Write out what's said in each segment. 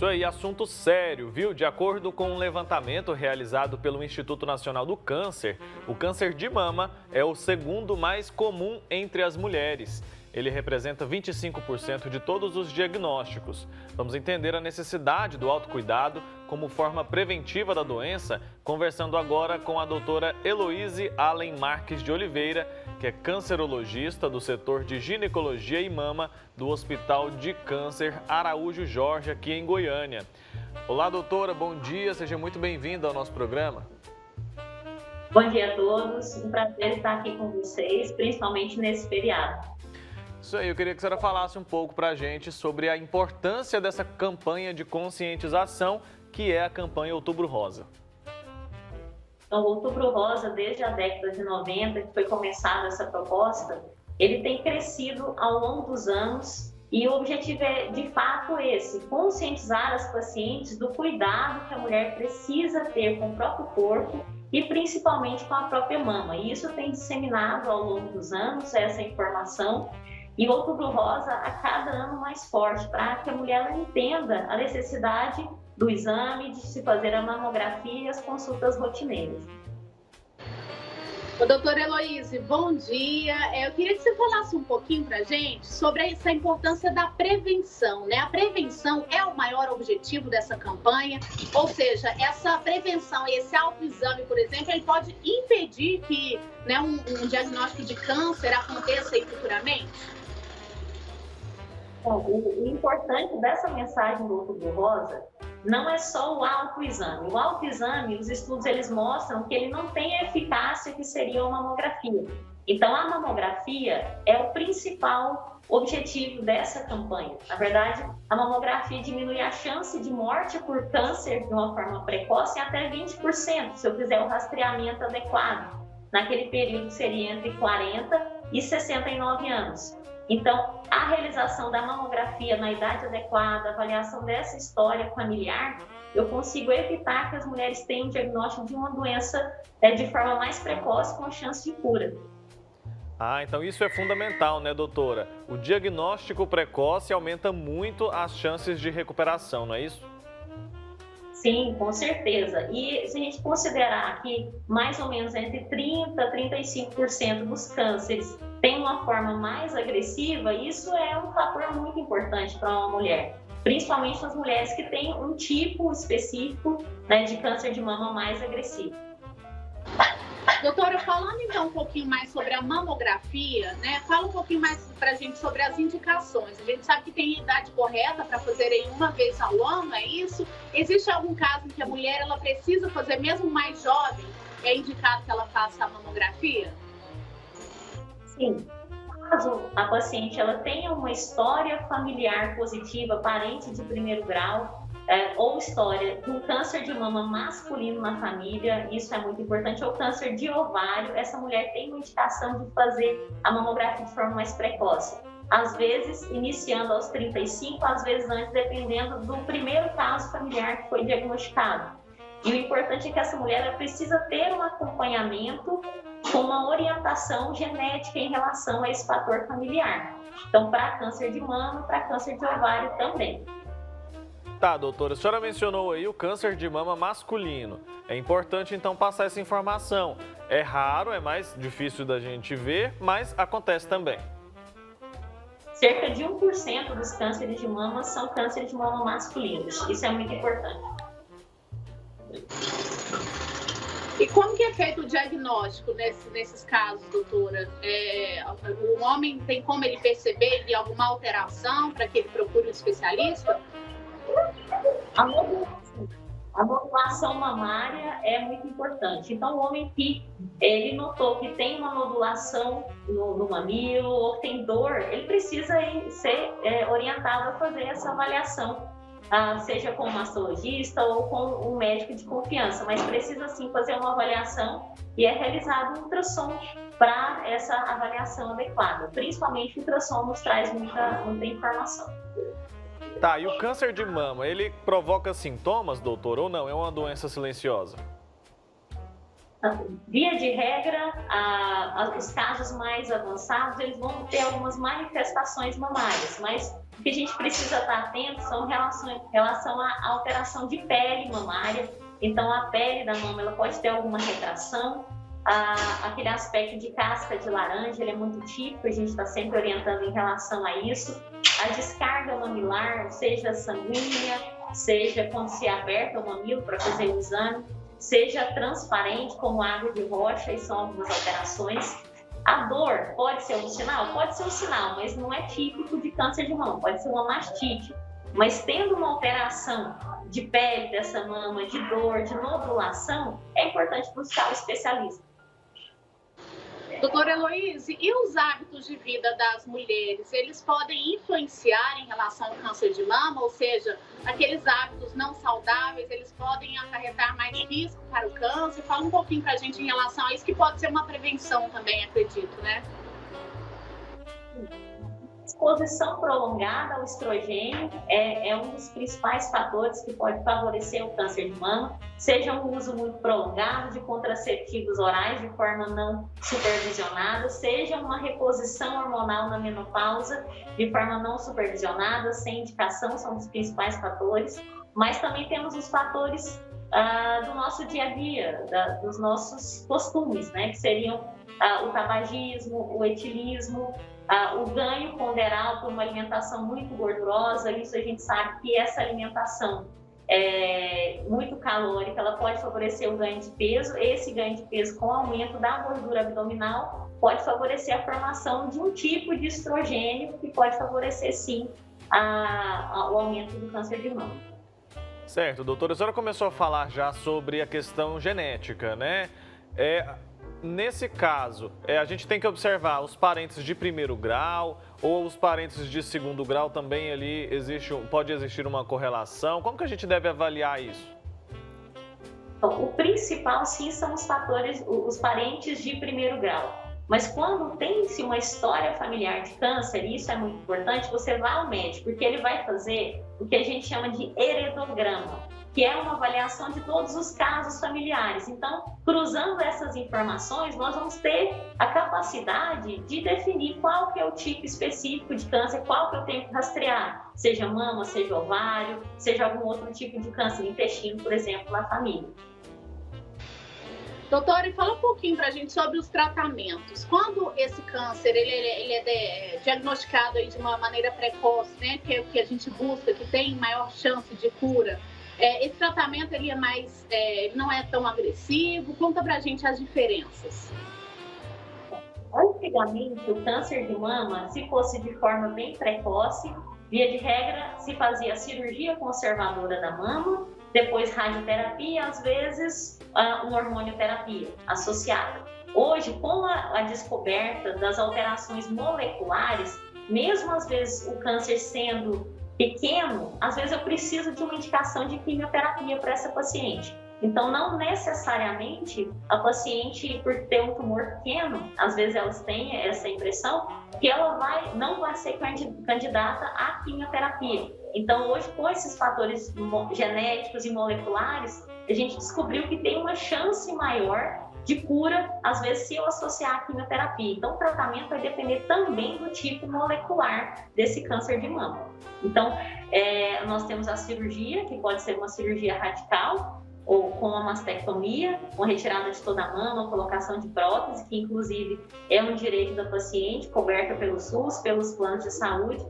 Isso aí, assunto sério, viu? De acordo com um levantamento realizado pelo Instituto Nacional do Câncer, o câncer de mama é o segundo mais comum entre as mulheres. Ele representa 25% de todos os diagnósticos. Vamos entender a necessidade do autocuidado como forma preventiva da doença, conversando agora com a doutora Heloíse Allen Marques de Oliveira, que é cancerologista do setor de ginecologia e mama do Hospital de Câncer Araújo Jorge, aqui em Goiânia. Olá, doutora, bom dia, seja muito bem-vinda ao nosso programa. Bom dia a todos, um prazer estar aqui com vocês, principalmente nesse feriado. Isso aí, eu queria que a senhora falasse um pouco para a gente sobre a importância dessa campanha de conscientização, que é a campanha Outubro Rosa. Então, o Outubro Rosa, desde a década de 90, que foi começada essa proposta, ele tem crescido ao longo dos anos e o objetivo é, de fato, esse, conscientizar as pacientes do cuidado que a mulher precisa ter com o próprio corpo e principalmente com a própria mama. E isso tem disseminado ao longo dos anos, essa informação. E o Outubro Rosa a cada ano mais forte, para que a mulher entenda a necessidade do exame, de se fazer a mamografia e as consultas rotineiras. Doutora Heloíse, bom dia. Eu queria que você falasse um pouquinho para a gente sobre essa importância da prevenção, né? A prevenção é o maior objetivo dessa campanha, ou seja, essa prevenção e esse autoexame, por exemplo, ele pode impedir que, né, um diagnóstico de câncer aconteça aí futuramente? Bom, o importante dessa mensagem do Outubro Rosa não é só o autoexame. O autoexame, os estudos eles mostram que ele não tem a eficácia que seria uma mamografia. Então, a mamografia é o principal objetivo dessa campanha. Na verdade, a mamografia diminui a chance de morte por câncer de uma forma precoce em até 20%, se eu fizer o rastreamento adequado. Naquele período seria entre 40 e 69 anos. Então, a realização da mamografia na idade adequada, a avaliação dessa história familiar, eu consigo evitar que as mulheres tenham diagnóstico de uma doença de forma mais precoce, com chance de cura. Então isso é fundamental, né, doutora? O diagnóstico precoce aumenta muito as chances de recuperação, não é isso? Sim, com certeza. E se a gente considerar que mais ou menos entre 30% a 35% dos cânceres tem uma forma mais agressiva, isso é um fator muito importante para uma mulher, principalmente nas mulheres que têm um tipo específico, né, de câncer de mama mais agressivo. Doutora, falando então um pouquinho mais sobre a mamografia, né? Fala um pouquinho mais para a gente sobre as indicações. A gente sabe que tem idade correta para fazerem uma vez ao ano, é isso? Existe algum caso em que a mulher ela precisa fazer, mesmo mais jovem, é indicado que ela faça a mamografia? Sim. Caso a paciente ela tenha uma história familiar positiva, parente de primeiro grau, ou história de um câncer de mama masculino na família, isso é muito importante, ou câncer de ovário, essa mulher tem uma indicação de fazer a mamografia de forma mais precoce. Às vezes, iniciando aos 35, às vezes antes, dependendo do primeiro caso familiar que foi diagnosticado. E o importante é que essa mulher ela precisa ter um acompanhamento com uma orientação genética em relação a esse fator familiar. Então, para câncer de mama, para câncer de ovário também. Tá, doutora, a senhora mencionou aí o câncer de mama masculino. É importante, então, passar essa informação. É raro, é mais difícil da gente ver, mas acontece também. Cerca de 1% dos cânceres de mama são cânceres de mama masculinos. Isso é muito importante. E como que é feito o diagnóstico nesses casos, doutora? O homem tem como ele perceber de alguma alteração para que ele procure um especialista? A modulação mamária é muito importante. Então, o homem que ele notou que tem uma nodulação no mamilo ou tem dor, ele precisa ser orientado a fazer essa avaliação, seja com um mastologista ou com um médico de confiança, mas precisa sim fazer uma avaliação e é realizado um ultrassom para essa avaliação adequada. Principalmente o ultrassom nos traz muita informação. Tá, e o câncer de mama, ele provoca sintomas, doutor, ou não? É uma doença silenciosa? Via de regra, os casos mais avançados, eles vão ter algumas manifestações mamárias, mas o que a gente precisa estar atento são em relação à alteração de pele mamária. Então, a pele da mama ela pode ter alguma retração, aquele aspecto de casca de laranja, ele é muito típico, a gente está sempre orientando em relação a isso. A descarga mamilar, seja sanguínea, seja quando se aperta o mamilo para fazer o exame, seja transparente como água de rocha, e são algumas alterações. A dor pode ser um sinal? Pode ser um sinal, mas não é típico de câncer de mama, pode ser uma mastite. Mas tendo uma alteração de pele dessa mama, de dor, de nodulação, é importante buscar o especialista. Doutora Heloíse, e os hábitos de vida das mulheres, eles podem influenciar em relação ao câncer de mama? Ou seja, aqueles hábitos não saudáveis, eles podem acarretar mais risco para o câncer? Fala um pouquinho para a gente em relação a isso, que pode ser uma prevenção também, acredito, né? Exposição prolongada ao estrogênio é um dos principais fatores que pode favorecer o câncer de mama, seja um uso muito prolongado de contraceptivos orais de forma não supervisionada, seja uma reposição hormonal na menopausa de forma não supervisionada, sem indicação, são os principais fatores, mas também temos os fatores do nosso dia a dia, dos nossos costumes, né, que seriam o tabagismo, o etilismo, o ganho ponderal por uma alimentação muito gordurosa. Isso a gente sabe que essa alimentação muito calórica, ela pode favorecer o ganho de peso. Esse ganho de peso com o aumento da gordura abdominal pode favorecer a formação de um tipo de estrogênio que pode favorecer sim o aumento do câncer de mama. Certo, doutora, a senhora começou a falar já sobre a questão genética, né? Nesse caso, a gente tem que observar os parentes de primeiro grau ou os parentes de segundo grau também ali pode existir uma correlação? Como que a gente deve avaliar isso? Então, o principal sim são os fatores, os parentes de primeiro grau. Mas quando tem-se uma história familiar de câncer, e isso é muito importante, você vai ao médico, porque ele vai fazer o que a gente chama de heredograma, que é uma avaliação de todos os casos familiares. Então, cruzando essas informações, nós vamos ter a capacidade de definir qual que é o tipo específico de câncer, qual que eu tenho que rastrear, seja mama, seja ovário, seja algum outro tipo de câncer, intestino, por exemplo, na família. Doutora, e fala um pouquinho para a gente sobre os tratamentos. Quando esse câncer ele é diagnosticado aí de uma maneira precoce, né, que é o que a gente busca, que tem maior chance de cura, esse tratamento ele é mais, não é tão agressivo? Conta pra gente as diferenças. Antigamente, o câncer de mama, se fosse de forma bem precoce, via de regra, se fazia cirurgia conservadora da mama, depois radioterapia, às vezes uma hormonioterapia associada. Hoje, com a descoberta das alterações moleculares, mesmo às vezes o câncer sendo pequeno, às vezes eu preciso de uma indicação de quimioterapia para essa paciente. Então, não necessariamente a paciente, por ter um tumor pequeno, às vezes elas têm essa impressão que ela não vai ser candidata à quimioterapia. Então, hoje, com esses fatores genéticos e moleculares, a gente descobriu que tem uma chance maior de cura, às vezes, se eu associar a quimioterapia. Então, o tratamento vai depender também do tipo molecular desse câncer de mama. Então, nós temos a cirurgia, que pode ser uma cirurgia radical, ou com uma mastectomia, com retirada de toda a mama, colocação de prótese, que inclusive é um direito da paciente, coberta pelo SUS, pelos planos de saúde.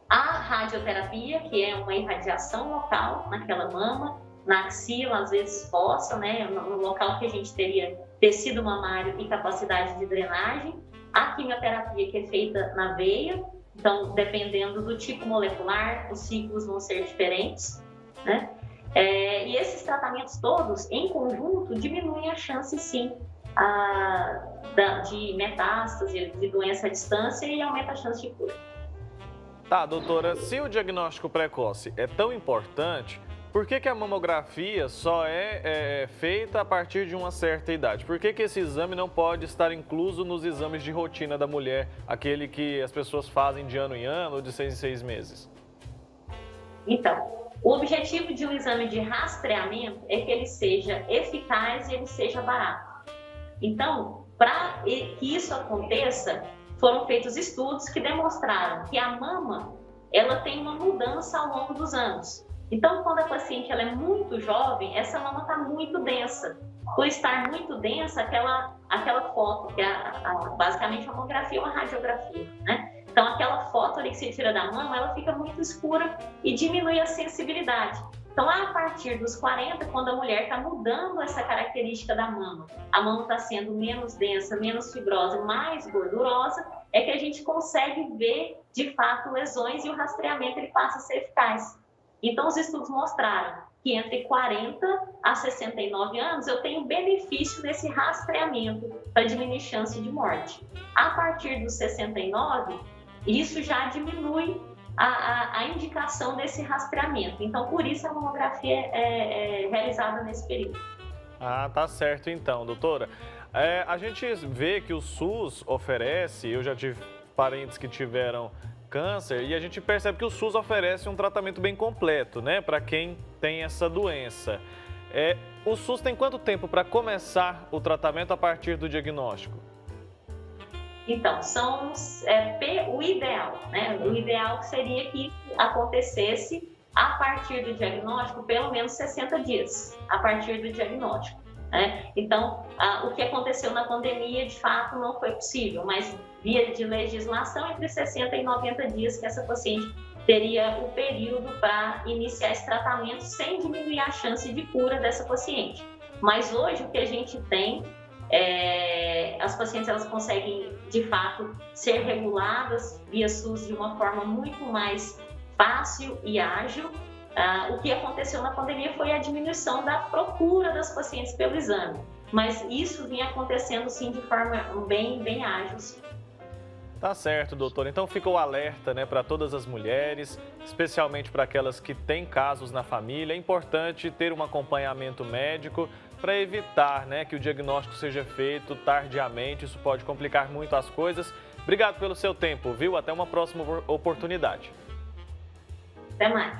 A radioterapia, que é uma irradiação local naquela mama, na axila, às vezes fossa, né, no local que a gente teria tecido mamário e capacidade de drenagem. A quimioterapia, que é feita na veia, então, dependendo do tipo molecular, os ciclos vão ser diferentes, né? E esses tratamentos todos, em conjunto, diminuem a chance, sim, de metástase, de doença à distância, e aumenta a chance de cura. Tá, doutora, se o diagnóstico precoce é tão importante, por que a mamografia só é feita a partir de uma certa idade? Por que esse exame não pode estar incluso nos exames de rotina da mulher, aquele que as pessoas fazem de ano em ano ou de 6 em 6 meses? Então, O objetivo de um exame de rastreamento é que ele seja eficaz e ele seja barato. Então, para que isso aconteça, foram feitos estudos que demonstraram que a mama ela tem uma mudança ao longo dos anos. Então, quando a paciente ela é muito jovem, essa mama está muito densa. Por estar muito densa, aquela foto, que é basicamente uma mamografia ou uma radiografia, né? Então, aquela foto ali que se tira da mama, ela fica muito escura e diminui a sensibilidade. Então, a partir dos 40, quando a mulher está mudando essa característica da mama, a mama está sendo menos densa, menos fibrosa, mais gordurosa, é que a gente consegue ver, de fato, lesões e o rastreamento ele passa a ser eficaz. Então, os estudos mostraram que entre 40 a 69 anos eu tenho benefício nesse rastreamento para diminuir chance de morte. A partir dos 69, isso já diminui a indicação desse rastreamento. Então, por isso a mamografia é realizada nesse período. Ah, tá certo então, doutora. A gente vê que o SUS oferece, eu já tive parentes que tiveram câncer, e a gente percebe que o SUS oferece um tratamento bem completo, né, para quem tem essa doença. O SUS tem quanto tempo para começar o tratamento a partir do diagnóstico? Então, o ideal, né? O ideal seria que acontecesse a partir do diagnóstico, pelo menos 60 dias, a partir do diagnóstico, né? Então, o que aconteceu na pandemia, de fato, não foi possível, mas via de legislação, entre 60 e 90 dias que essa paciente teria o período para iniciar esse tratamento sem diminuir a chance de cura dessa paciente. Mas hoje o que a gente tem as pacientes elas conseguem de fato ser reguladas via SUS de uma forma muito mais fácil e ágil. O que aconteceu na pandemia foi a diminuição da procura das pacientes pelo exame, mas isso vinha acontecendo sim de forma bem ágil. Sim. Tá certo, doutor. Então fica o alerta, né, para todas as mulheres, especialmente para aquelas que têm casos na família. É importante ter um acompanhamento médico para evitar, né, que o diagnóstico seja feito tardiamente. Isso pode complicar muito as coisas. Obrigado pelo seu tempo, viu? Até uma próxima oportunidade. Até mais.